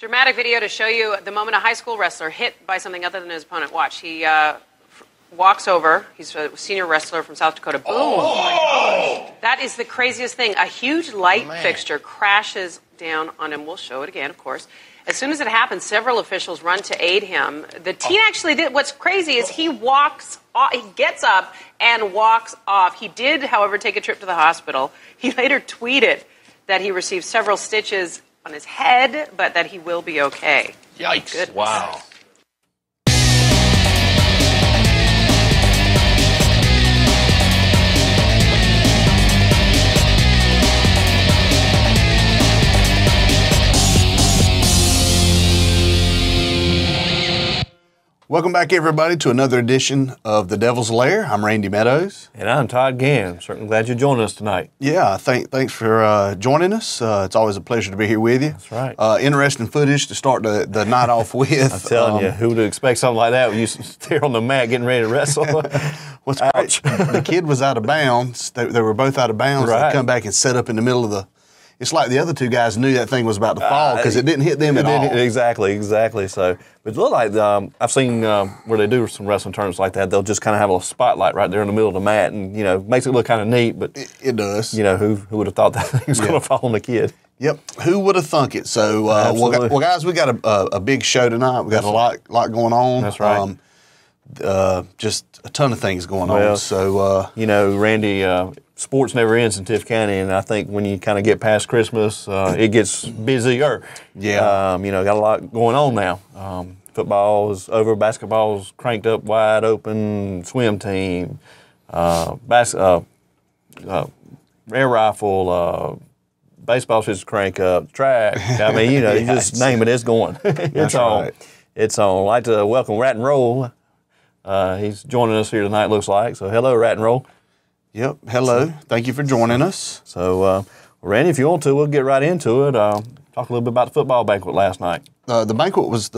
Dramatic video to show you the moment a high school wrestler hit by something other than his opponent. Watch. He walks over. He's a senior wrestler from South Dakota. Boom. Oh, my gosh. That is the craziest thing. A huge light fixture crashes down on him. We'll show it again, of course. As soon as it happens, several officials run to aid him. The teen actually did. What's crazy is he walks off, he gets up and walks off. He did, however, take a trip to the hospital. He later tweeted that he received several stitches on his head, but that he will be okay. Yikes. Goodness. Wow. Welcome back, everybody, to another edition of the Devils Lair. I'm Randy Meadows. And I'm Todd Gann. Certainly glad you joined us tonight. Yeah, thanks for joining us. It's always a pleasure to be here with you. That's right. Interesting footage to start the night off with. I'm telling you, who would expect something like that when you there on the mat getting ready to wrestle? What's great, the kid was out of bounds. They were both out of bounds. Right. They come back and set up in the middle of the... It's like the other two guys knew that thing was about to fall because it didn't hit them at all. Exactly. So, but it looked like I've seen where they do some wrestling tournaments like that. They'll just kind of have a spotlight right there in the middle of the mat, and makes it look kind of neat. But it does. Who would have thought that thing was going to fall on the kid? Yep. Who would have thunk it? So, well, guys, we got a big show tonight. We got a lot going on. That's right. Just a ton of things going on. So, Randy. Sports never ends in Tift County, and I think when you kind of get past Christmas, it gets busier. Yeah. Got a lot going on now. Football is over, basketball's cranked up wide open, swim team, air rifle, baseball should crank up, track. I mean, you just name it, it's going. It's on. Right. It's on. I'd like to welcome Rat and Roll. He's joining us here tonight, looks like. So, hello, Rat and Roll. Yep. Hello. Thank you for joining us. So, Randy, if you want to, we'll get right into it. Talk a little bit about the football banquet last night. The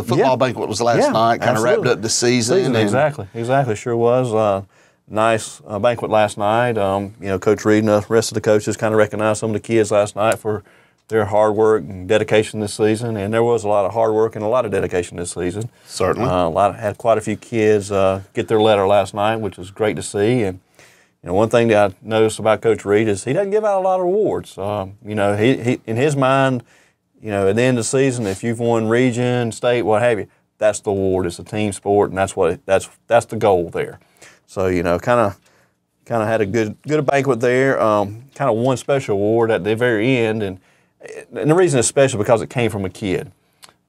football banquet was last night. Kind of wrapped up the season. Exactly. Sure was. Nice banquet last night. Coach Reed and the rest of the coaches kind of recognized some of the kids last night for their hard work and dedication this season. And there was a lot of hard work and a lot of dedication this season. Certainly. Had quite a few kids get their letter last night, which was great to see. And one thing that I noticed about Coach Reed is he doesn't give out a lot of awards. He in his mind, at the end of the season, if you've won region, state, what have you, that's the award. It's a team sport, and that's the goal there. So kind of had a good banquet there. Kind of one special award at the very end, and the reason it's special because it came from a kid.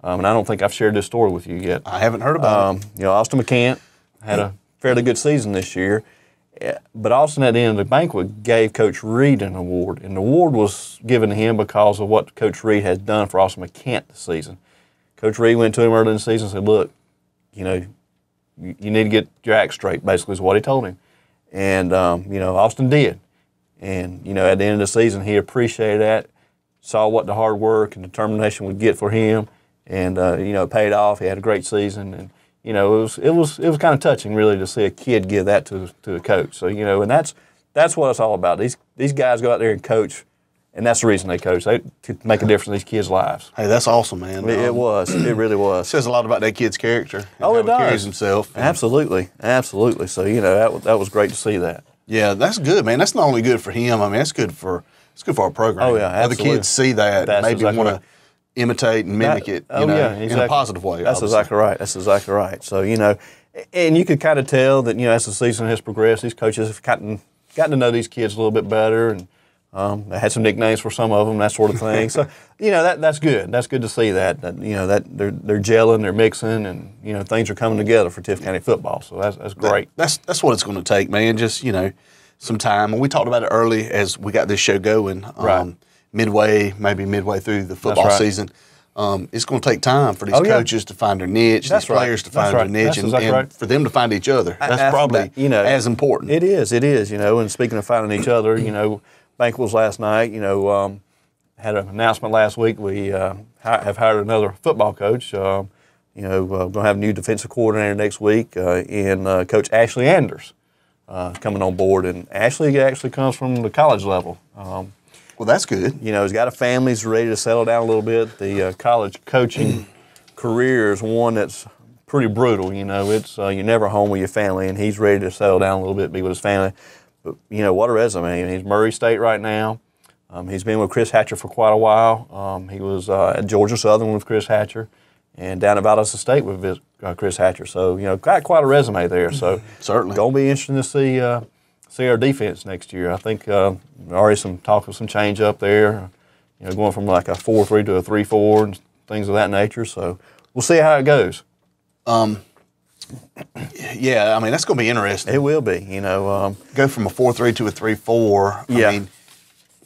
And I don't think I've shared this story with you yet. I haven't heard about it. Austin McCant had a fairly good season this year. But Austin, at the end of the banquet, gave Coach Reed an award. And the award was given to him because of what Coach Reed has done for Austin McCant this season. Coach Reed went to him early in the season and said, look, you need to get your act straight, basically is what he told him. And, Austin did. And, at the end of the season, he appreciated that, saw what the hard work and determination would get for him, and, it paid off. He had a great season. And, it was kind of touching, really, to see a kid give that to a coach. So, and that's what it's all about. These guys go out there and coach, and that's the reason they coach. They to make a difference in these kids' lives. Hey, that's awesome, man. It was. It really was. It says a lot about that kid's character. And how it does. He carries himself. Absolutely. So, that was great to see that. Yeah, that's good, man. That's not only good for him. I mean, it's good for our program. Oh, yeah, absolutely. Other kids see that and maybe want to imitate and mimic it, in a positive way. That's exactly right. So, and you could kind of tell that, as the season has progressed, these coaches have gotten to know these kids a little bit better, and they had some nicknames for some of them, that sort of thing. So, that's good. That's good to see that that they're gelling, they're mixing, and, things are coming together for Tift County football. So that's great. That's what it's going to take, man. Just, some time. And we talked about it early as we got this show going. Right. Midway through the football season. It's going to take time for these coaches to find their niche, these players to find their niche, and for them to find each other. That's probably as important. It is, and speaking of finding each other, banquet was last night, had an announcement last week. We have hired another football coach. We're going to have a new defensive coordinator next week in Coach Ashley Anders coming on board. And Ashley actually comes from the college level. Well, that's good. You know, he's got a family. He's ready to settle down a little bit. The college coaching career is one that's pretty brutal. You know, it's you're never home with your family, and he's ready to settle down a little bit, be with his family. But, you know, what a resume. He's Murray State right now. He's been with Chris Hatcher for quite a while. He was at Georgia Southern with Chris Hatcher and down at Valdosta State with Chris Hatcher. So, you know, got quite a resume there. So, certainly. Going to be interesting to see our defense next year. I think already some talk of some change up there, you know, going from like a 4-3 to a 3-4 and things of that nature. So, we'll see how it goes. Yeah, I mean, that's going to be interesting. It will be, you know. Go from a 4-3 to a 3-4. Yeah. I mean,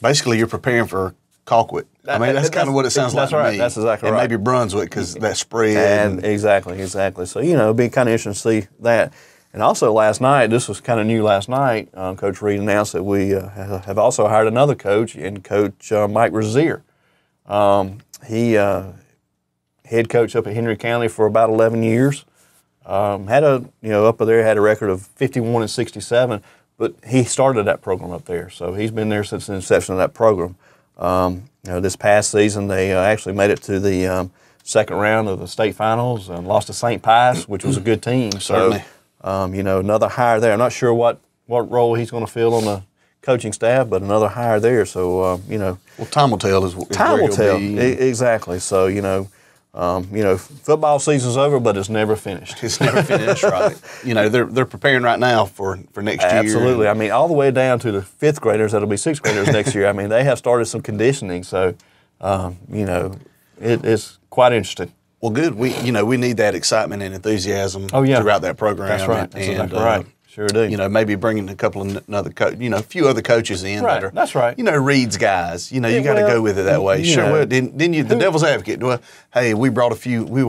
basically, you're preparing for Colquitt. I mean, that's kind of what it sounds like to me. That's exactly and right. And maybe Brunswick because that spread. And exactly. So, you know, it'll be kind of interesting to see that. And also last night, this was kind of new last night, Coach Reed announced that we have also hired another coach, and Coach Mike Rozier. He head coach up at Henry County for about 11 years. Had a, you know, up there had a record of 51-67, but he started that program up there, so he's been there since the inception of that program. You know, this past season they actually made it to the second round of the state finals and lost to St. Pius, which was a good team. Certainly. So, you know, another hire there. I'm not sure what role he's going to fill on the coaching staff, but another hire there. So, you know, well, time will tell. Time will tell. Exactly. So, you know, football season's over, but it's never finished. It's never finished, right? You know, they're preparing right now for next year. Absolutely. I mean, all the way down to the fifth graders that'll be sixth graders next year. I mean, they have started some conditioning, so you know, it's quite interesting. Well, good. We need that excitement and enthusiasm throughout that program. That's right. That's exactly right. Sure do. You know, maybe bringing a couple of a few other coaches in. Right. That are, that's right. You know, Reed's guys. You know, you got to go with it that way. Sure. Well, didn't you? The Devil's Advocate. Well, hey, we brought a few. He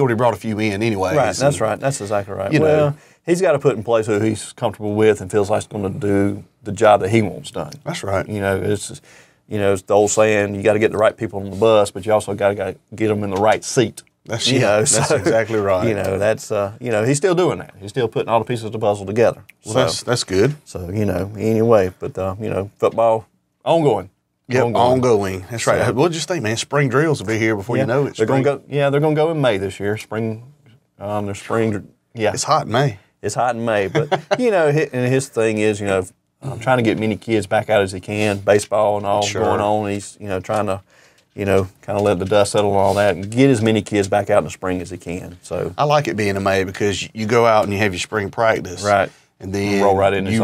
already brought a few in anyway. Right. That's right. That's exactly right. You know, he's got to put in place who he's comfortable with and feels like he's going to do the job that he wants done. That's right. You know, it's the old saying: you got to get the right people on the bus, but you also got to get them in the right seat. That's exactly right. You know, that's he's still doing that. He's still putting all the pieces of the puzzle together. Well, so, that's good. So, you know, anyway, but football ongoing. Yep, ongoing. That's right. So, well, just think, man, spring drills will be here before you know it. They're going to go. Yeah, they're going to go in May this year. Spring. Their spring. Yeah, it's hot in May. It's hot in May, but you know, and his thing is, you know, I'm trying to get many kids back out as he can. Baseball and all going on. He's trying to. Kind of let the dust settle and all that, and get as many kids back out in the spring as he can. So I like it being in May because you go out and you have your spring practice, right, and then you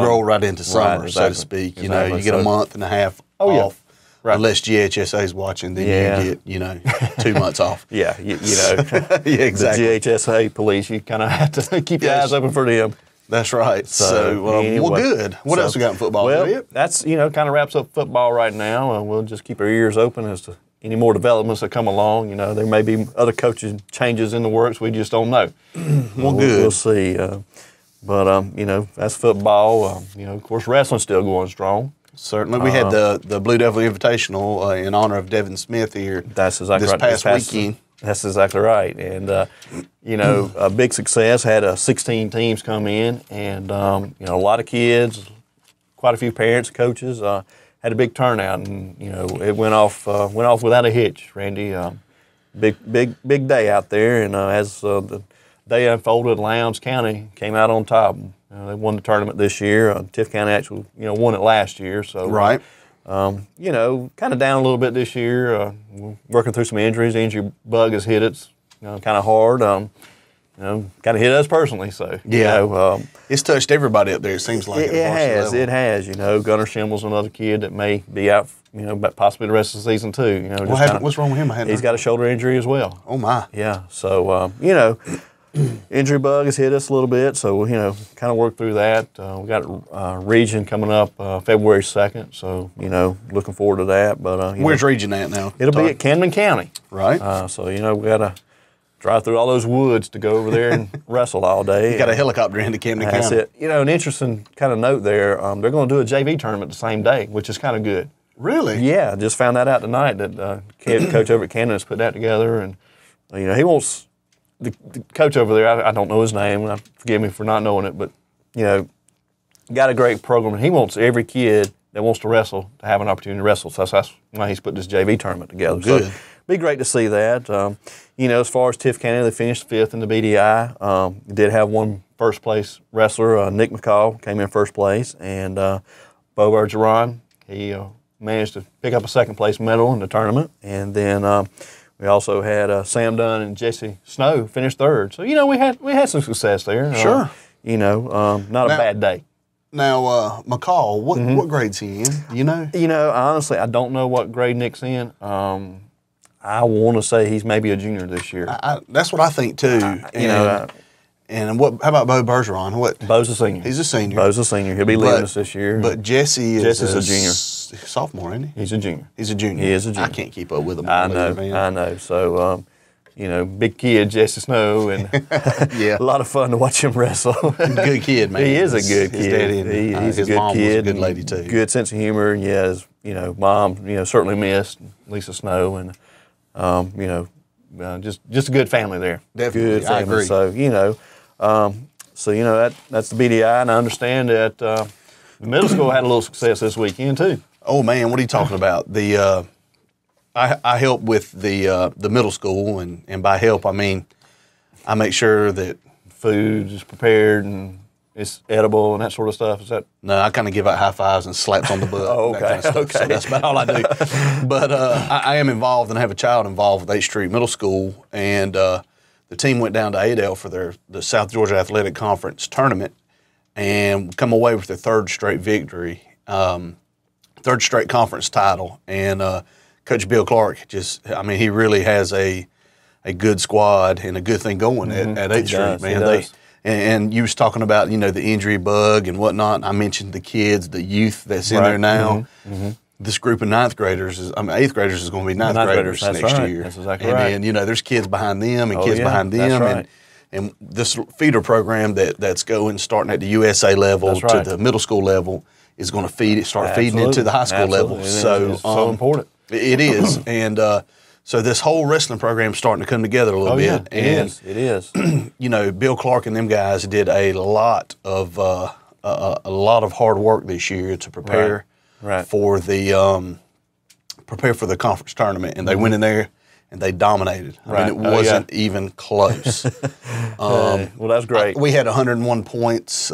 roll right into summer, right, so to speak. You know, you get a month and a half off. Right. Unless GHSA is watching, then you get 2 months off. Yeah, you know, yeah, exactly. The GHSA police, you kind of have to keep your eyes open for them. That's right. So anyway, well, good. What else we got in football? Well, that's kind of wraps up football right now. We'll just keep our ears open as to any more developments that come along. You know, there may be other coaching changes in the works. We just don't know. Well, good. We'll see. But that's football. Of course, wrestling's still going strong. Certainly. We had the Blue Devil Invitational in honor of Devin Smith here. That's exactly right. This past weekend. That's exactly right. And, a big success. Had 16 teams come in, and, a lot of kids, quite a few parents, coaches, had a big turnout, and it went off without a hitch. Randy, big day out there, and as the day unfolded, Lowndes County came out on top. They won the tournament this year. Tiff County actually won it last year. So right, kind of down a little bit this year. We're working through some injuries. The injury bug has hit us kind of hard. Kind of hit us personally. So it's touched everybody up there. It seems like it has. It has. Gunnar Schimmel's another kid that may be out. But possibly the rest of the season too. What's wrong with him? He's got a shoulder injury as well. Oh my. Yeah. So injury bug has hit us a little bit. So we'll kind of work through that. We got region coming up February 2nd. So looking forward to that. But where's region at now? It'll be at Camden County. Right. So we got to drive through all those woods to go over there and wrestle all day. You got a helicopter into Camden County. That's it. An interesting kind of note there. They're going to do a JV tournament the same day, which is kind of good. Really? Yeah. Just found that out tonight. That coach over at Camden has put that together, and he wants the coach over there. I don't know his name. Forgive me for not knowing it, but got a great program, and he wants every kid that wants to wrestle to have an opportunity to wrestle. So that's why he's put this JV tournament together. Good. So be great to see that. As far as Tiff County, they finished 5th in the BDI. Did have one first place wrestler, Nick McCall, came in first place, and Bo Bergeron, he managed to pick up a second place medal in the tournament. And then we also had Sam Dunn and Jesse Snow finish 3rd. So we had some success there. Sure. Not a bad day. Now, McCall, what grade's he in? Honestly, I don't know what grade Nick's in. I want to say he's maybe a junior this year. That's what I think too. And what? How about Bo Bergeron? What? Bo's a senior. He's a senior. Bo's a senior. He'll be leaving us this year. But Jesse's a junior. Sophomore, isn't he? He's a junior. He's a junior. He is a junior. I can't keep up with him. I know. So, big kid, Jesse Snow, and yeah, a lot of fun to watch him wrestle. Good kid, man. He is a good kid. He's a good mom kid. Was a good lady too. Good sense of humor. And yeah, his mom, certainly missed Lisa Snow, and just a good family there. Definitely, good family. I agree. So, that's the BDI, and I understand that the middle school had a little success this weekend too. Oh man, what are you talking about? I help with the middle school, and by help I mean I make sure that food is prepared and it's edible and that sort of stuff. Is that? No, I kind of give out high fives and slaps on the butt. Oh, okay. That kind of stuff. Okay. So that's about all I do. But I am involved and have a child involved with 8th Street Middle School, and the team went down to Adel for the South Georgia Athletic Conference tournament and come away with their 3rd straight victory, 3rd straight conference title. And Coach Bill Clark he really has a good squad and a good thing going at 8th Street, man. And you was talking about, the injury bug and whatnot. I mentioned the kids, the youth that's in there now. Mm-hmm. This group of 8th graders is going to be 9th graders next year. That's exactly right. And then, there's kids behind them and kids behind them. That's right. And this feeder program that's going, starting at the USA level to the middle school level, is going to feeding into the high school level. So it's so important. It is. And so this whole wrestling program is starting to come together a little bit. Yeah, it is. Bill Clark and them guys did a lot of hard work this year to prepare for the conference tournament, and they went in there and they dominated. I mean, it wasn't even close. Well, that's great. We had 101 points.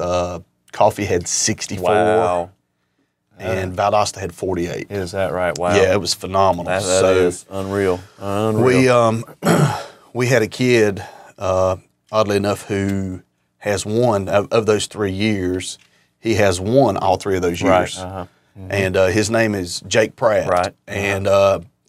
Coffee had 64. Wow. And Valdosta had 48. Is that right? Wow. Yeah, it was phenomenal. That is unreal. We had a kid, oddly enough, who has won of those 3 years. He has won all 3 of those years. Right. Mm-hmm. And his name is Jake Pratt. Right. And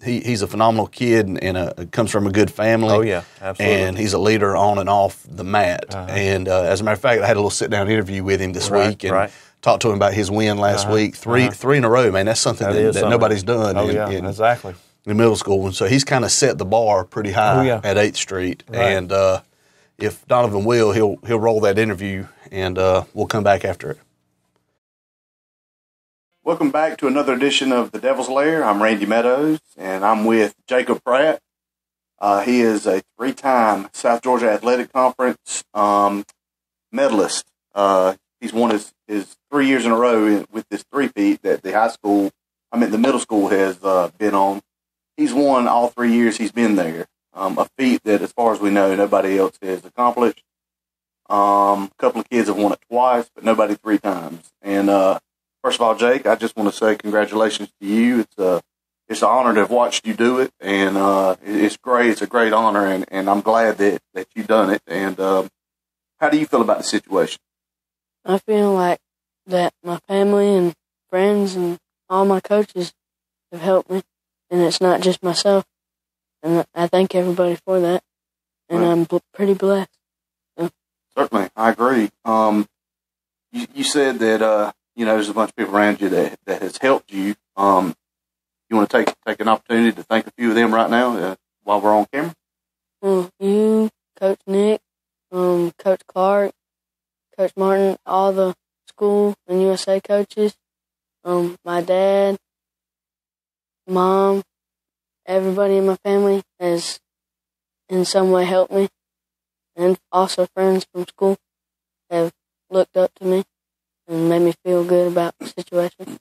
he's a phenomenal kid and comes from a good family. Oh, yeah, absolutely. And he's a leader on and off the mat. And as a matter of fact, I had a little sit-down interview with him this week and talked to him about his win last week. Three in a row, man. That's something that nobody's done exactly. in middle school. And so he's kind of set the bar pretty high at 8th Street. Right. And if Donovan will, he'll roll that interview, and we'll come back after it. Welcome back to another edition of the Devils Lair. I'm Randy Meadows, and I'm with Jacob Pratt. He is a 3-time South Georgia Athletic Conference medalist. He's won his 3 years in a row with this three-peat that the middle school has been on. He's won all 3 years he's been there. A feat that, as far as we know, nobody else has accomplished. A couple of kids have won it twice, but nobody 3 times. And first of all, Jake, I just want to say congratulations to you. It's an honor to have watched you do it, and it's great. It's a great honor, and I'm glad that you've done it. And how do you feel about the situation? I feel like that my family and friends and all my coaches have helped me, and it's not just myself. And I thank everybody for that, and I'm pretty blessed. So. Certainly, I agree. You said that there's a bunch of people around you that has helped you. You want to take an opportunity to thank a few of them right now while we're on camera? You, Coach Nick, Coach Clark, Coach Martin, all the school and USA coaches, my dad, Mom, everybody in my family has in some way helped me, and also friends from school have looked up to me and made me feel good about the situation.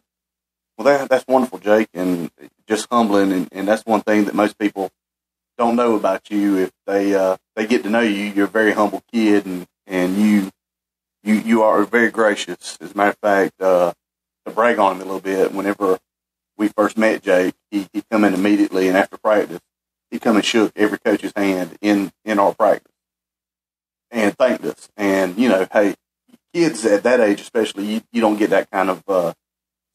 Well, that's wonderful, Jake, and just humbling, and that's one thing that most people don't know about you. If they get to know you, you're a very humble kid, and you are very gracious. As a matter of fact, to brag on him a little bit, whenever we first met Jake, he'd come in immediately, and after practice, he'd come and shook every coach's hand in our practice and thanked us. And, hey, kids at that age especially, you don't get that kind of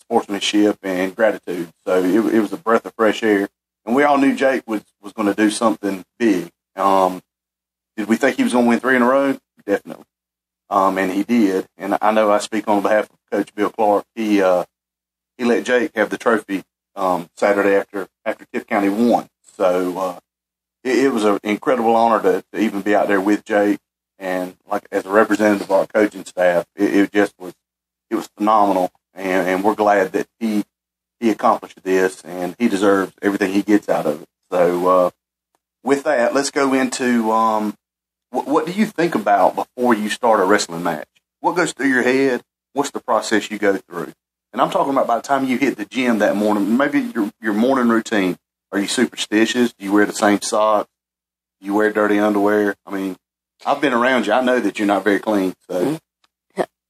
sportsmanship and gratitude. So it was a breath of fresh air. And we all knew Jake was going to do something big. Did we think he was going to win 3 in a row? Definitely. And he did. And I know I speak on behalf of Coach Bill Clark. He let Jake have the trophy Saturday after Tift County won. So it was an incredible honor to even be out there with Jake. And like as a representative of our coaching staff, it was phenomenal. And we're glad that he accomplished this, and he deserves everything he gets out of it. So with that, let's go into what do you think about before you start a wrestling match? What goes through your head? What's the process you go through? And I'm talking about by the time you hit the gym that morning, maybe your morning routine. Are you superstitious? Do you wear the same socks? Do you wear dirty underwear? I mean, I've been around you. I know that you're not very clean. So,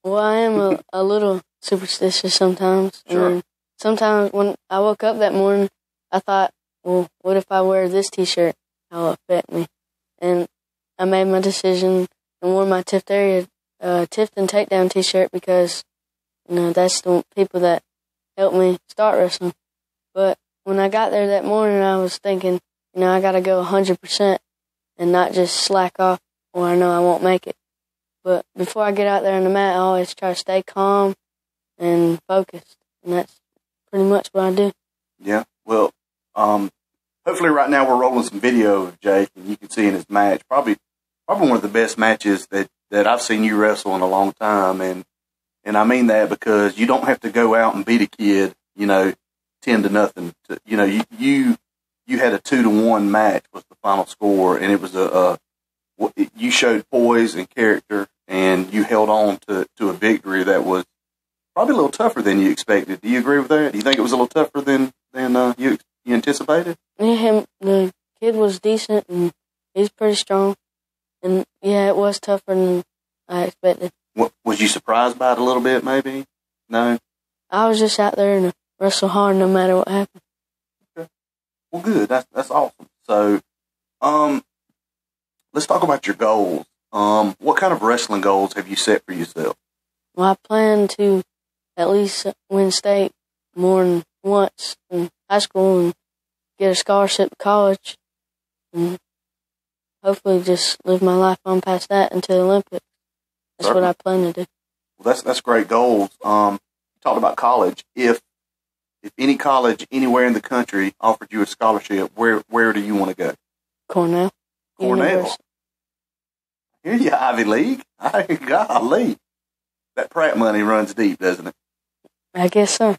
well, I am a little superstitious sometimes. Sure. And sometimes when I woke up that morning, I thought, well, what if I wear this T-shirt? How will it affect me? And I made my decision and wore my Tift and Takedown T-shirt because, that's the people that helped me start wrestling. But when I got there that morning, I was thinking, I got to go 100% and not just slack off or I know I won't make it. But before I get out there on the mat, I always try to stay calm and focused. And that's pretty much what I do. Yeah. Well, hopefully right now we're rolling some video of Jake, and you can see in his match, probably one of the best matches that I've seen you wrestle in a long time. And I mean that because you don't have to go out and beat a kid, 10-0. You had a 2-1 match was the final score, and it was you showed poise and character, and you held on to a victory that was probably a little tougher than you expected. Do you agree with that? Do you think it was a little tougher than you anticipated? Yeah, the kid was decent, and he's pretty strong. And, yeah, it was tougher than I expected. What, was you surprised by it a little bit, maybe? No? I was just out there to wrestle hard no matter what happened. Okay. Well, good. That's awesome. So, let's talk about your goals. What kind of wrestling goals have you set for yourself? Well, I plan to at least win state more than once in high school and get a scholarship to college. And hopefully just live my life on past that until the Olympics. That's what I plan to do. Well, that's great goals. You talked about college. If any college anywhere in the country offered you a scholarship, where do you want to go? Cornell. University. Here you Ivy League. Golly. That Pratt money runs deep, doesn't it? I guess so.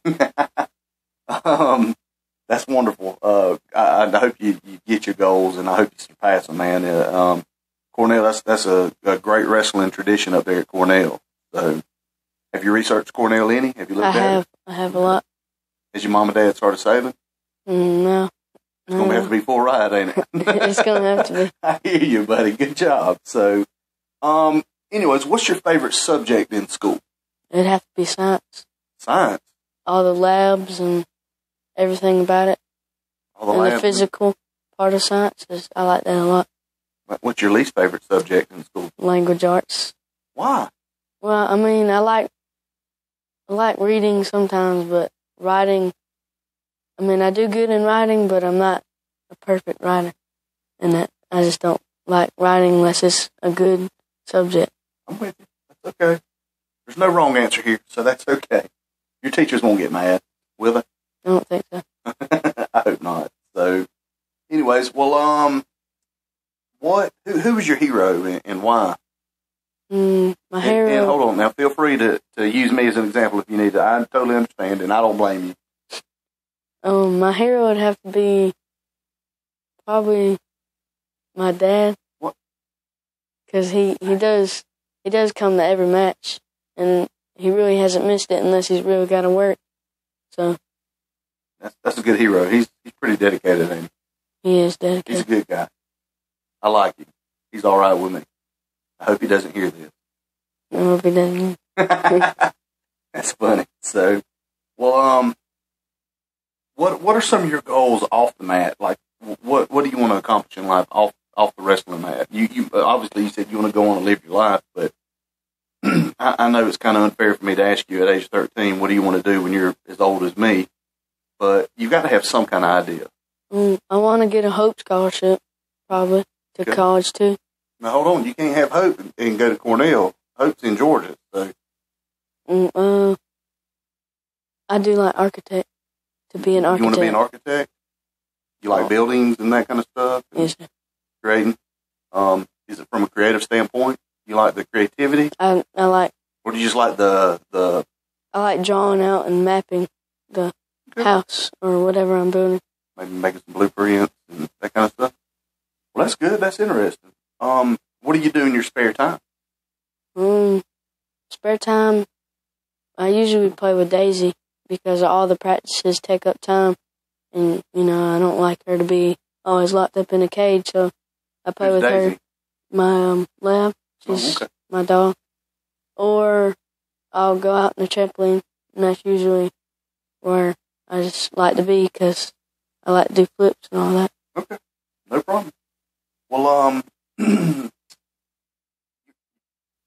That's wonderful. I hope you get your goals, and I hope you surpass them, man. Cornell, that's a great wrestling tradition up there at Cornell. So, have you researched Cornell any? Have you looked at it? I have a lot. Has your mom and dad started saving? No. It's going to have to be full ride, ain't it? It's going to have to be. I hear you, buddy. Good job. So, anyways, what's your favorite subject in school? It'd have to be science. Science? All the labs and everything about it. The physical part of science, I like that a lot. What's your least favorite subject in school? Language arts. Why? Well, I mean, I like reading sometimes, but writing, I mean, I do good in writing, but I'm not a perfect writer. And I just don't like writing unless it's a good subject. I'm with you. That's okay. There's no wrong answer here, so that's okay. Your teachers won't get mad, will they? I don't think so. I hope not. So, anyways, well, who was your hero and why? My hero. And hold on, now feel free to use me as an example if you need to. I totally understand, and I don't blame you. My hero would have to be probably my dad. What? Because he does come to every match, and he really hasn't missed it unless he's really got to work. So That's a good hero. He's pretty dedicated, ain't he? He is dedicated. He's a good guy. I like him. He's all right with me. I hope he doesn't hear this. I hope he doesn't. That's funny. So, well, what are some of your goals off the mat? Like, what do you want to accomplish in life off the wrestling mat? You obviously you said you want to go on and live your life, but I know it's kind of unfair for me to ask you at age 13, what do you want to do when you're as old as me? But you got to have some kind of idea. I want to get a Hope scholarship, probably, to college, too. Now, hold on. You can't have Hope and go to Cornell. Hope's in Georgia, so. I do like architect, to be an architect. You want to be an architect? You like buildings and that kind of stuff? Yes, sir. Creating? Is it from a creative standpoint? You like the creativity? I like... Or do you just like the... I like drawing out and mapping the house or whatever I'm building. Maybe making some blueprints and that kind of stuff? Well, that's good. That's interesting. What do you do in your spare time? Spare time, I usually play with Daisy because all the practices take up time. And, I don't like her to be always locked up in a cage, so I play with Daisy? her. My lab, she's my dog. Or I'll go out on the trampoline, and that's usually where I just like to be because I like to do flips and all that. Okay, no problem. Well,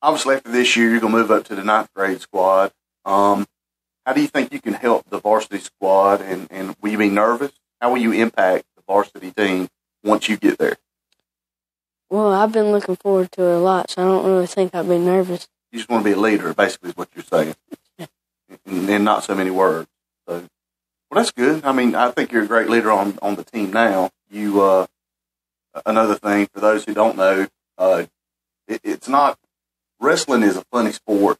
obviously after this year, you're going to move up to the 9th grade squad. How do you think you can help the varsity squad, and will you be nervous? How will you impact the varsity team once you get there? Well, I've been looking forward to it a lot, so I don't really think I'd be nervous. You just want to be a leader, basically, is what you're saying. And not so many words. So, well, that's good. I mean, I think you're a great leader on the team now. You, another thing, for those who don't know, it's not, wrestling is a funny sport.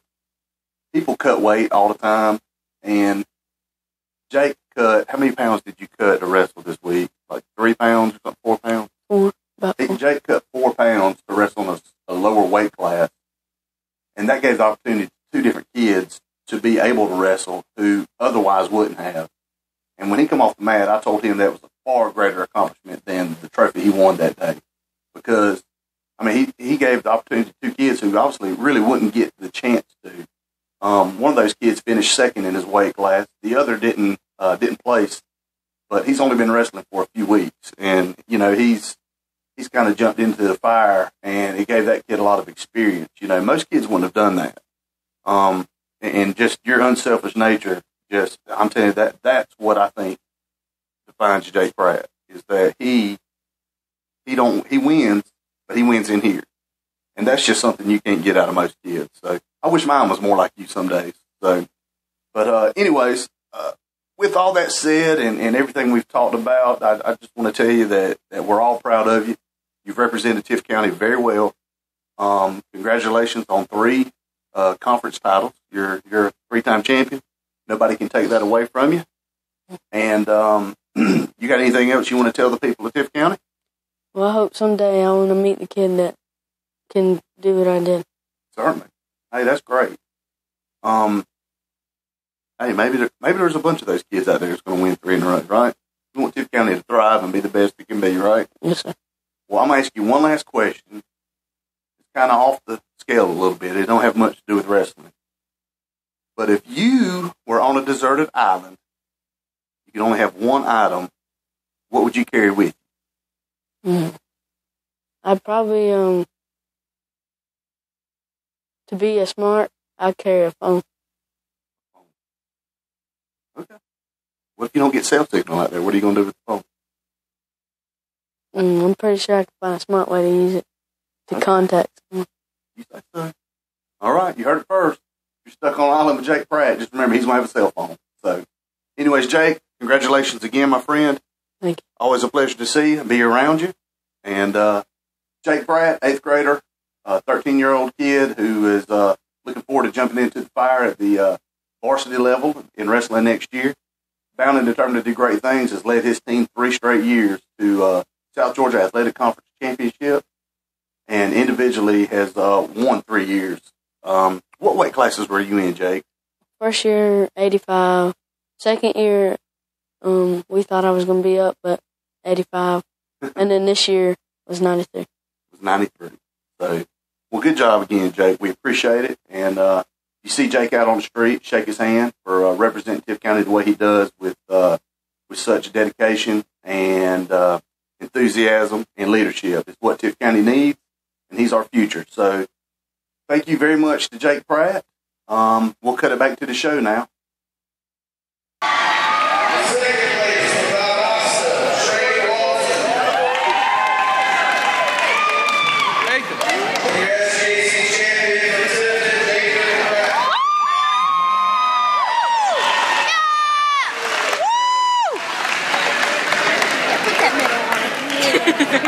People cut weight all the time, and Jake cut, how many pounds did you cut to wrestle this week? Like 3 pounds or something, 4 pounds? 4, about 4. Jake cut 4 pounds to wrestle in a lower weight class, and that gave the opportunity to 2 different kids to be able to wrestle who otherwise wouldn't have. And when he come off the mat, I told him that was a far greater accomplishment than the trophy he won that day. Because, I mean, he gave the opportunity to 2 kids who obviously really wouldn't get the chance to. One of those kids finished second in his weight class. The other didn't place, but he's only been wrestling for a few weeks. And, he's kind of jumped into the fire, and it gave that kid a lot of experience. Most kids wouldn't have done that. And just your unselfish nature, I'm telling you, that's what I think defines Jake Pratt, is that he wins, but he wins in here. And that's just something you can't get out of most kids. So I wish mine was more like you some days. So, but anyways, with all that said and everything we've talked about, I just want to tell you that we're all proud of you. You've represented Tift County very well. Congratulations on 3 conference titles. You're a 3-time champion. Nobody can take that away from you. And you got anything else you want to tell the people of Tift County? Well, I hope someday I want to meet the kid that can do what I did. Certainly. Hey, that's great. Hey, maybe there's a bunch of those kids out there that's going to win 3 in a row, right? You want Tift County to thrive and be the best it can be, right? Yes, sir. Well, I'm going to ask you one last question. It's kind of off the scale a little bit. It don't have much to do with wrestling. But if you were on a deserted island, you could only have one item, what would you carry with you? I'd probably, to be a smart, I'd carry a phone. Okay. What if you don't get cell signal out there? What are you going to do with the phone? I'm pretty sure I can find a smart way to use it to contact someone. You say so? All right, you heard it first. If you're stuck on an island with Jake Pratt, just remember he's going to have a cell phone. So, anyways, Jake, congratulations again, my friend. Thank you. Always a pleasure to see you and be around you. And Jake Pratt, 8th grader, 13-year-old kid who is looking forward to jumping into the fire at the varsity level in wrestling next year. Bound and determined to do great things, has led his team 3 straight years to South Georgia Athletic Conference Championship, and individually has won 3 years. What weight classes were you in, Jake? First year, 85. Second year, we thought I was going to be up, but 85. And then this year was 93. It was 93. So, well, good job again, Jake. We appreciate it. And you see Jake out on the street, shake his hand for representing Tift County the way he does with such dedication and enthusiasm and leadership. It's what Tift County needs, and he's our future. So, thank you very much to Jake Pratt. We'll cut it back to the show now.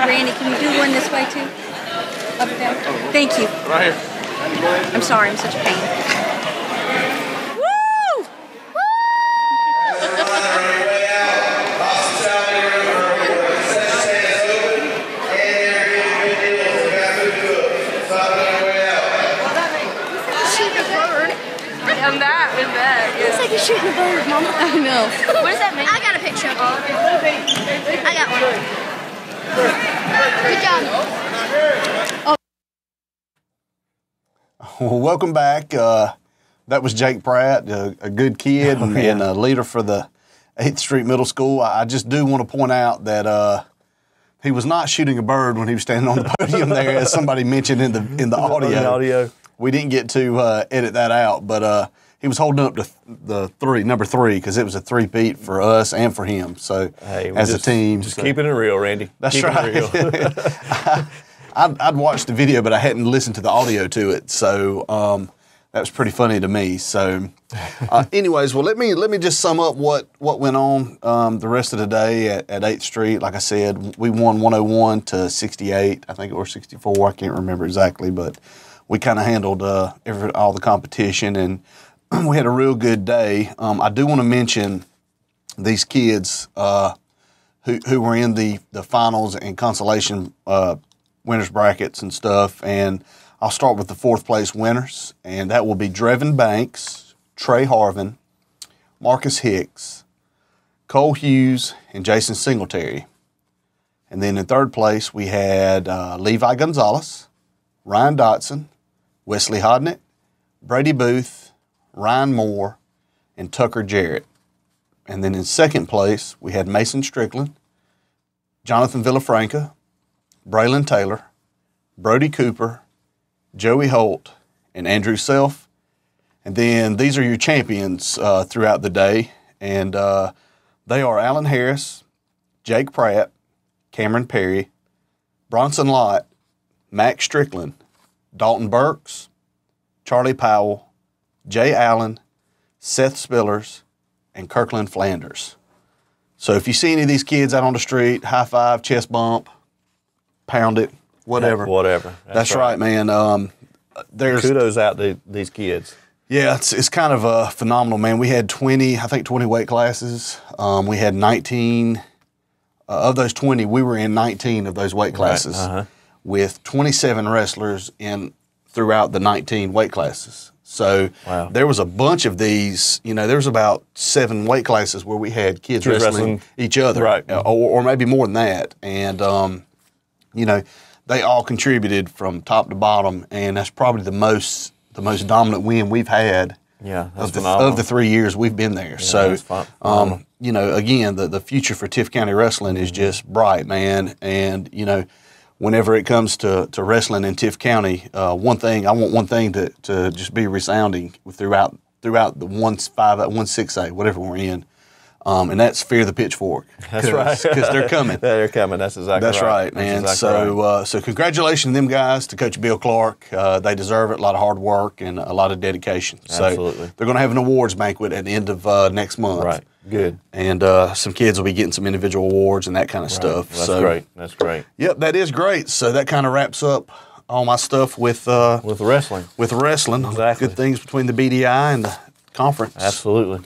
Randy, can you do one this way too? Up and down. Thank you. Right here. I'm sorry, I'm such a pain. Woo! Shooting a bird. And that is that. Looks like you're shooting a bird, Mama. I know. What does that mean? I got a picture of it. I got one. Good job. Well, welcome back. That was Jake Pratt, a good kid and a leader for the 8th Street Middle School. I just do want to point out that he was not shooting a bird when he was standing on the podium there, as somebody mentioned in the audio. We didn't get to edit that out, but he was holding up the number 3, because it was a 3-peat for us and for him. So as a team, just keeping it real, Randy. That's keeping right. It real. I'd watched the video, but I hadn't listened to the audio to it, so that was pretty funny to me. So, anyways, well, let me just sum up what went on the rest of the day at 8th Street. Like I said, we won 101-68. I think it was 64. I can't remember exactly, but we kind of handled all the competition, and we had a real good day. I do want to mention these kids who were in the finals and consolation winners brackets and stuff, and I'll start with the 4th place winners, and that will be Drevin Banks, Trey Harvin, Marcus Hicks, Cole Hughes, and Jason Singletary. And then in 3rd place, we had Levi Gonzalez, Ryan Dotson, Wesley Hodnett, Brady Booth, Ryan Moore, and Tucker Jarrett. And then in 2nd place, we had Mason Strickland, Jonathan Villafranca, Braylon Taylor, Brody Cooper, Joey Holt, and Andrew Self. And then these are your champions throughout the day. And they are Alan Harris, Jake Pratt, Cameron Perry, Bronson Lott, Max Strickland, Dalton Burks, Charlie Powell, Jay Allen, Seth Spillers, and Kirkland Flanders. So if you see any of these kids out on the street, high five, chest bump, pound it, whatever. Whatever. That's right, man. There's kudos out to these kids. Yeah, it's kind of phenomenal, man. We had 20 weight classes. We had 19 of those 20. We were in 19 of those weight classes, with 27 wrestlers throughout the 19 weight classes. So there was a bunch of these. There was about 7 weight classes where we had kids wrestling each other, right? Or maybe more than that. And they all contributed from top to bottom, and that's probably the most dominant win we've had. Yeah, of the 3 years we've been there. Yeah, so, again, the future for Tift County wrestling is just bright, man. And whenever it comes to wrestling in Tift County, I want one thing to just be resounding throughout the 1-6A, whatever we're in. And that's fear the pitchfork. That's right. Because they're coming. They're coming. That's exactly right. That's right, man. That's exactly right. So congratulations to them guys, to Coach Bill Clark. They deserve it. A lot of hard work and a lot of dedication. Absolutely. So they're going to have an awards banquet at the end of next month. Right. Good. And some kids will be getting some individual awards and that kind of stuff. That's great. That's great. Yep, that is great. So that kind of wraps up all my stuff with wrestling. With wrestling. Exactly. Good things between the BDI and the conference. Absolutely.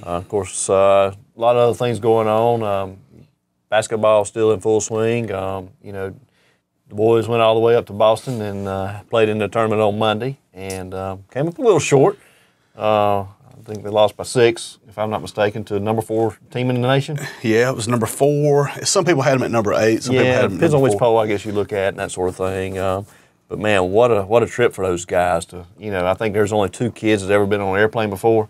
Of course, a lot of other things going on. Basketball still in full swing. The boys went all the way up to Boston and played in the tournament on Monday and came up a little short. I think they lost by 6, if I'm not mistaken, to number 4 team in the nation. Yeah, it was number 4. Some people had them at number 8. Some people had them depends at on which 4. poll I guess you look at and that sort of thing. But man, what a trip for those guys to, I think there's only 2 kids that's ever been on an airplane before.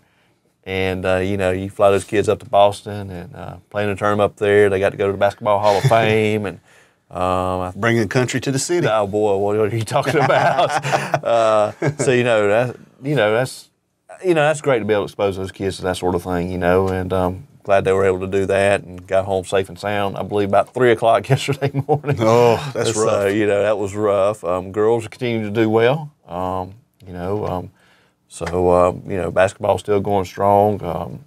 And, you fly those kids up to Boston and play in a tournament up there. They got to go to the Basketball Hall of Fame. And bringing country to the city. Oh, boy, what are you talking about? That's great to be able to expose those kids to that sort of thing, and glad they were able to do that and got home safe and sound, I believe, about 3 o'clock yesterday morning. Oh, that's rough. That was rough. Girls are continuing to do well, basketball's still going strong.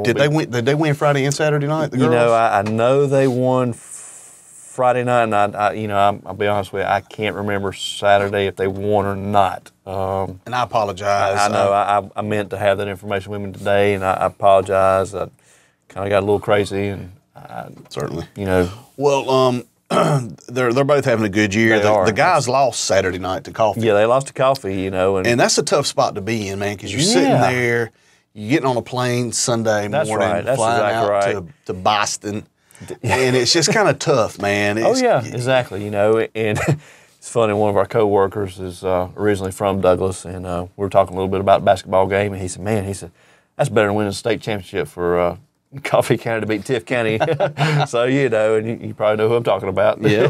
Did they win Friday and Saturday night, the girls? I know they won Friday night, and I'll be honest with you, I can't remember Saturday if they won or not. And I apologize. I know I meant to have that information with me today, and I apologize. I kind of got a little crazy, and certainly, Well, they're both having a good year. The guys lost Saturday night to Coffee. Yeah, they lost to Coffee, and that's a tough spot to be in, man, because you're sitting there, you're getting on a plane Sunday morning, flying out to Boston. And it's just kind of tough, man. Exactly. And it's funny. One of our coworkers is originally from Douglas, and we were talking a little bit about the basketball game, and he said, that's better than winning a state championship for Coffee County to beat Tift County. So and you probably know who I'm talking about. Yeah.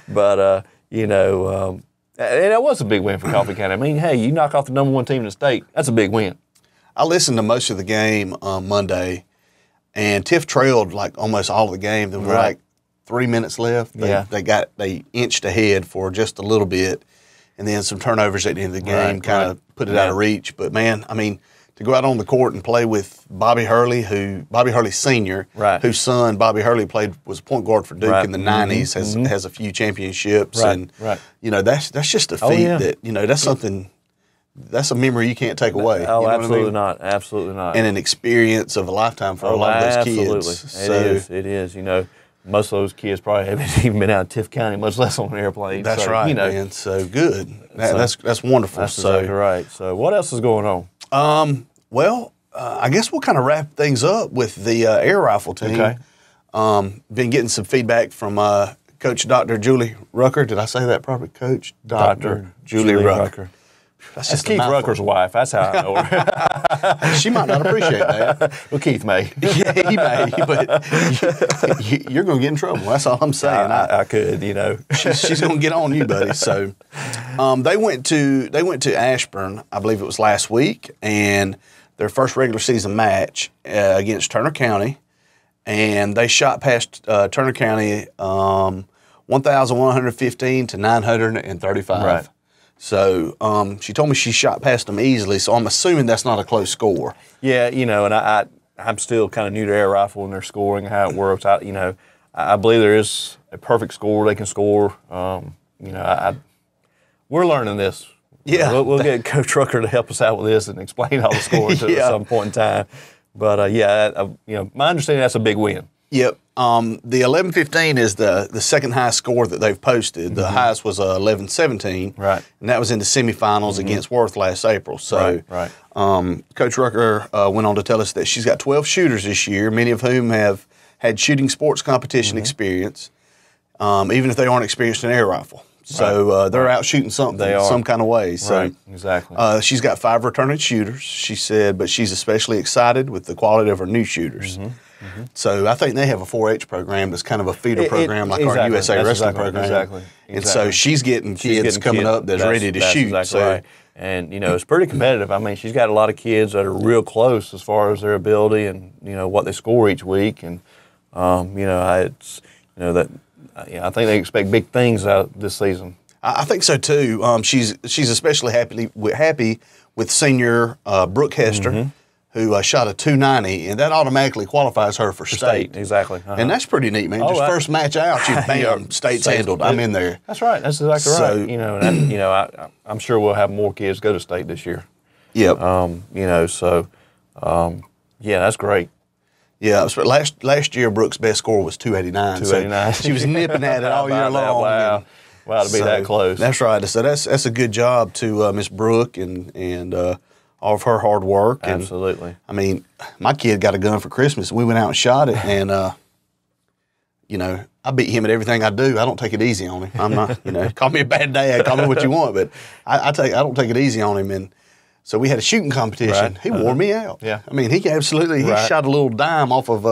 But and that was a big win for Coffee County. I mean, hey, you knock off the number 1 team in the state, that's a big win. I listened to most of the game on Monday. And Tiff trailed like almost all of the game. There were like 3 minutes left. They inched ahead for just a little bit, and then some turnovers at the end of the game kind of put it out of reach. But man, I mean, to go out on the court and play with Bobby Hurley Sr., whose son Bobby Hurley was point guard for Duke in the '90s, has a few championships, and that's just a feat that that's something. That's a memory you can't take away. Oh, absolutely not. Absolutely not. And an experience of a lifetime for a lot of those kids. Absolutely. It is. Most of those kids probably haven't even been out of Tift County, much less on an airplane. That's right, man. So good. That's wonderful. That's exactly right. So what else is going on? I guess we'll kind of wrap things up with the air rifle team. Okay. Been getting some feedback from Coach Dr. Julie Rucker. Did I say that properly? Coach Dr. Julie Rucker. That's Keith Rucker's wife. That's how I know her. She might not appreciate that. Well, Keith may. Yeah, he may, but you're going to get in trouble. That's all I'm saying. I could, She's going to get on you, buddy. So they went to Ashburn, I believe it was last week, and their first regular season match against Turner County, and they shot past Turner County 1,115 to 935. Right. So she told me she shot past them easily, so I'm assuming that's not a close score. Yeah, and I'm still kind of new to air rifle and their scoring and how it works. I believe there is a perfect score they can score. We're learning this. Yeah. We'll get Coach Rucker to help us out with this and explain all the scores to us at some point in time. But, my understanding that's a big win. Yep. The 11-15 is the second highest score that they've posted. The highest was 11-17. Right. And that was in the semifinals against Worth last April. So Coach Rucker went on to tell us that she's got 12 shooters this year, many of whom have had shooting sports competition experience, even if they aren't experienced in air rifle. So they're out shooting something some kind of way. So exactly. She's got 5 returning shooters, she said, but she's especially excited with the quality of her new shooters. So I think they have a 4-H program that's kind of a feeder program like our USA Wrestling program. Exactly. And so she's getting kids coming up that's ready to shoot. Exactly so right. And, it's pretty competitive. I mean, she's got a lot of kids that are real close as far as their ability and, what they score each week. And, I think they expect big things out this season. I think so, too. She's especially happy with senior Brooke Hester, who shot a 290, and that automatically qualifies her for state. Exactly. And that's pretty neat, man. Just first match out, you bam, state's handled. I'm in there. That's right. That's exactly right. I'm sure we'll have more kids go to state this year. Yep. That's great. Yeah, last year Brooke's best score was 289. 289. So she was nipping at it all year long. Wow, to be that close. That's right. So that's a good job to Miss Brooke and all of her hard work. Absolutely. And, I mean, my kid got a gun for Christmas. We went out and shot it, and you know, I beat him at everything I do. I don't take it easy on him. I'm not, you know, call me a bad dad, call me what you want, but I don't take it easy on him. And so we had a shooting competition. He wore me out. Yeah. I mean, he shot a little dime off of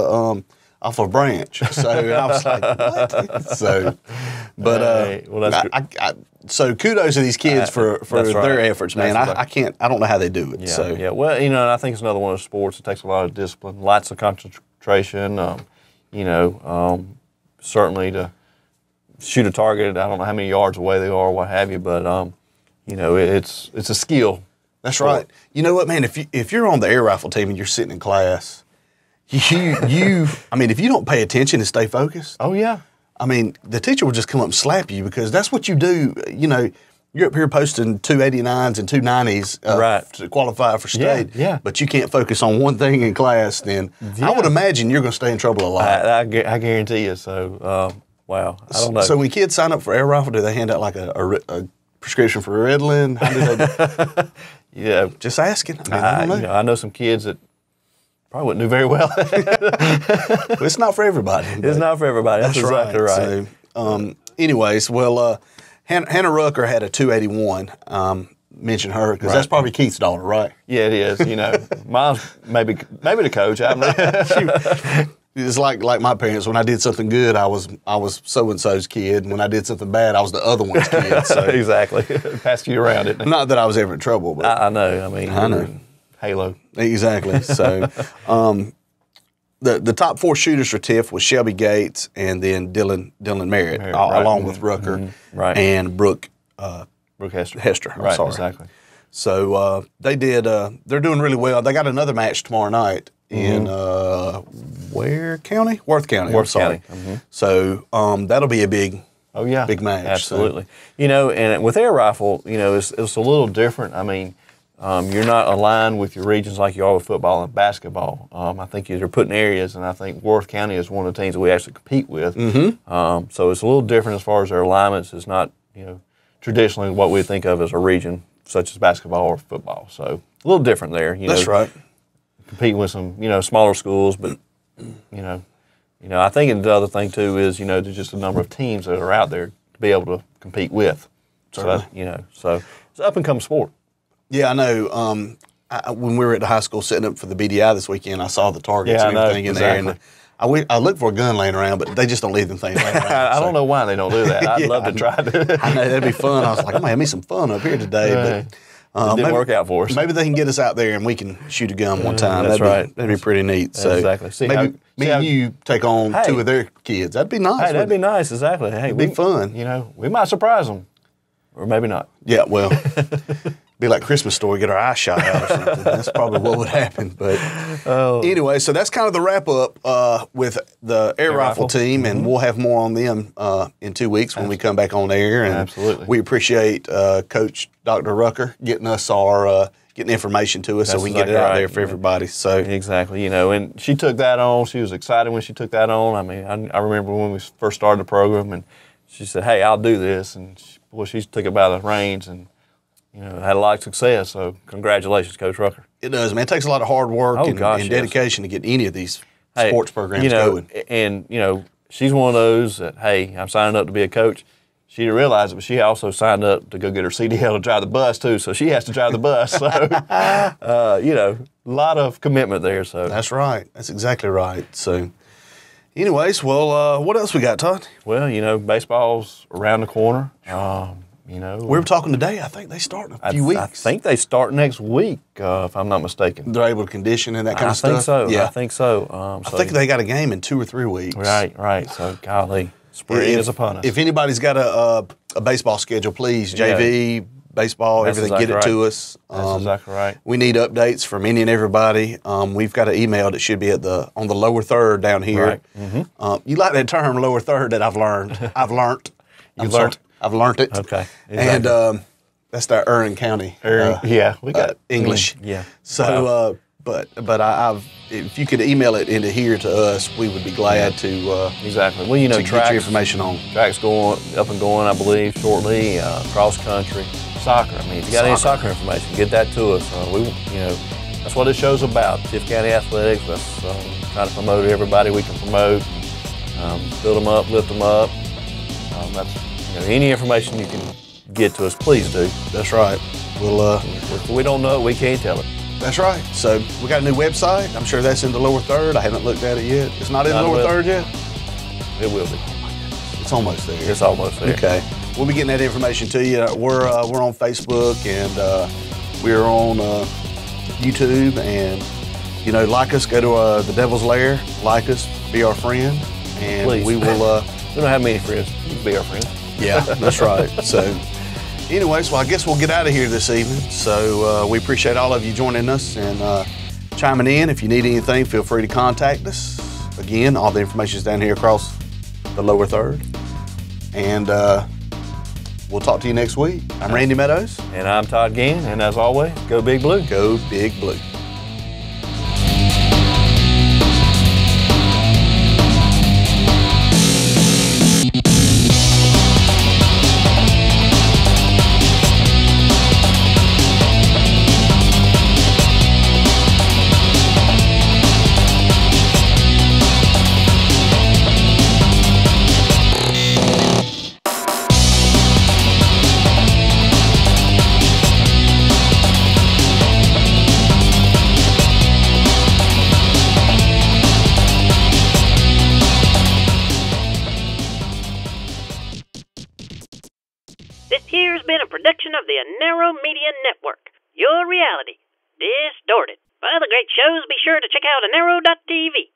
a branch. So I was like, what? So, but well, that's so kudos to these kids for their efforts, man. I don't know how they do it. Yeah, so yeah. Well, you know, and I think it's another one of the sports that takes a lot of discipline, lots of concentration. You know, certainly to shoot a target. I don't know how many yards away they are, or what have you, but you know, it's a skill. That's sport. Right. You know what, man? If you're on the air rifle team and you're sitting in class, I mean, if you don't pay attention and stay focused. Oh yeah. I mean, the teacher will just come up and slap you because that's what you do. You know, you're up here posting 289s and 290s right. to qualify for state. Yeah. But you can't focus on one thing in class. Then I would imagine you're going to stay in trouble a lot. I guarantee you. So, wow. I don't know. So when kids sign up for air rifle, do they hand out like a prescription for Ritalin? How do they? Yeah. Just asking. I mean, I don't know. You know, I know some kids that probably wouldn't do very well. Well, it's not for everybody. It's not for everybody. That's exactly right. So, anyways, well, Hannah Rucker had a 281. Mention her because that's probably Keith's daughter, right? Yeah, it is. You know, mom's maybe the coach. I don't know. It's like my parents. When I did something good, I was so and so's kid. And when I did something bad, I was the other one's kid. So. Exactly. Passed you around it. Not that I was ever in trouble, but I know. I mean, I know. Halo. Exactly. So, the top 4 shooters for TIFF was Shelby Gates and then Dylan Merritt, right. along with Rucker right. and Brooke Hester. I'm right, sorry. Exactly. So they did. They're doing really well. They got another match tomorrow night in Worth County. Worth County. Mm-hmm. So that'll be a big. Oh yeah, big match. Absolutely. So. You know, and with air rifle, you know, it's a little different. I mean. You're not aligned with your regions like you are with football and basketball. I think you're putting areas, and I think Worth County is one of the teams that we actually compete with. Mm-hmm. So it's a little different as far as their alignments. It's not, you know, traditionally what we think of as a region, such as basketball or football. So a little different there. You That's know, right. Competing with some, you know, smaller schools, but you know, I think the other thing too is, you know, there's just a number of teams that are out there to be able to compete with. Certainly. So you know, so it's an up and coming sport. Yeah, I know. When we were at the high school setting up for the BDI this weekend, I saw the targets and everything in there. And I looked for a gun laying around, but they just don't leave them things laying around. I don't know why they don't do that. I'd love to try to. I know, that'd be fun. I was like, I'm going to have me some fun up here today. But it didn't work out for us. Maybe they can get us out there and we can shoot a gun one time. That's right. That'd be pretty neat. So exactly. Maybe me and you take on 2 of their kids. That'd be nice. Hey, that'd be nice. Exactly. Hey, it'd be fun. You know, we might surprise them. Or maybe not. Yeah, well, be like Christmas Story, get our eyes shot out or something. That's probably what would happen. But anyway, so that's kind of the wrap up with the air rifle team, and we'll have more on them in 2 weeks when we come back on air. And absolutely, we appreciate Coach Dr. Rucker getting us getting information to us so we can get it out there for everybody. So exactly, you know, and she took that on. She was excited when she took that on. I mean, I remember when we first started the program, and she said, "Hey, I'll do this," and she took it by the reins and, you know, had a lot of success. So congratulations, Coach Rucker. It does, man. It takes a lot of hard work and dedication to get any of these sports programs going. And, you know, she's one of those that, hey, I'm signing up to be a coach. She didn't realize it, but she also signed up to go get her CDL to drive the bus, too. So she has to drive the bus. So, you know, a lot of commitment there. So that's right. That's exactly right. So anyways, well, what else we got, Todd? Well, you know, baseball's around the corner. You know, we were talking today. I think they start in a few weeks. I think they start next week, if I'm not mistaken. They're able to condition and that kind of stuff? I think so. Yeah. I think so. I think they got a game in 2 or 3 weeks. Right. So, golly, spring is upon us. If anybody's got a baseball schedule, please, JV, baseball, everything, get it to us. That's exactly right. We need updates from any and everybody. We've got an email that should be on the lower third down here. Right. Mm-hmm. You like that term, lower third, that I've learned. I've learned it. Okay. Exactly. And that's the Erin County. We got English. Yeah. So But if you could email it into here to us, we would be glad to exactly. Well, you know, to get your information on. Track's going up and going, I believe, shortly. Cross country, soccer. I mean, if you got any soccer information, get that to us. That's what this show's about. Tift County Athletics. Let's try to promote everybody we can promote. Build them up, lift them up. That's any information you can get to us, please do. That's right. If we don't know it, we can't tell it. That's right. So we got a new website. I'm sure that's in the lower third. I haven't looked at it yet. It's not in the lower third yet? It will be. It's almost there. It's almost there. Okay. We'll be getting that information to you. We're on Facebook and we're on YouTube. And, like us, go to the Devils Lair. Like us, be our friend. And please. We will... we don't have many friends. You can be our friend. Yeah, that's right. So... Anyways, well, I guess we'll get out of here this evening. So we appreciate all of you joining us and chiming in. If you need anything, feel free to contact us. Again, all the information is down here across the lower third. And we'll talk to you next week. I'm Randy Meadows. And I'm Todd Gann. And as always, go Big Blue. Go Big Blue. This here's been a production of the Narrow Media Network. Your reality distorted. For other great shows, be sure to check out anarrow.tv.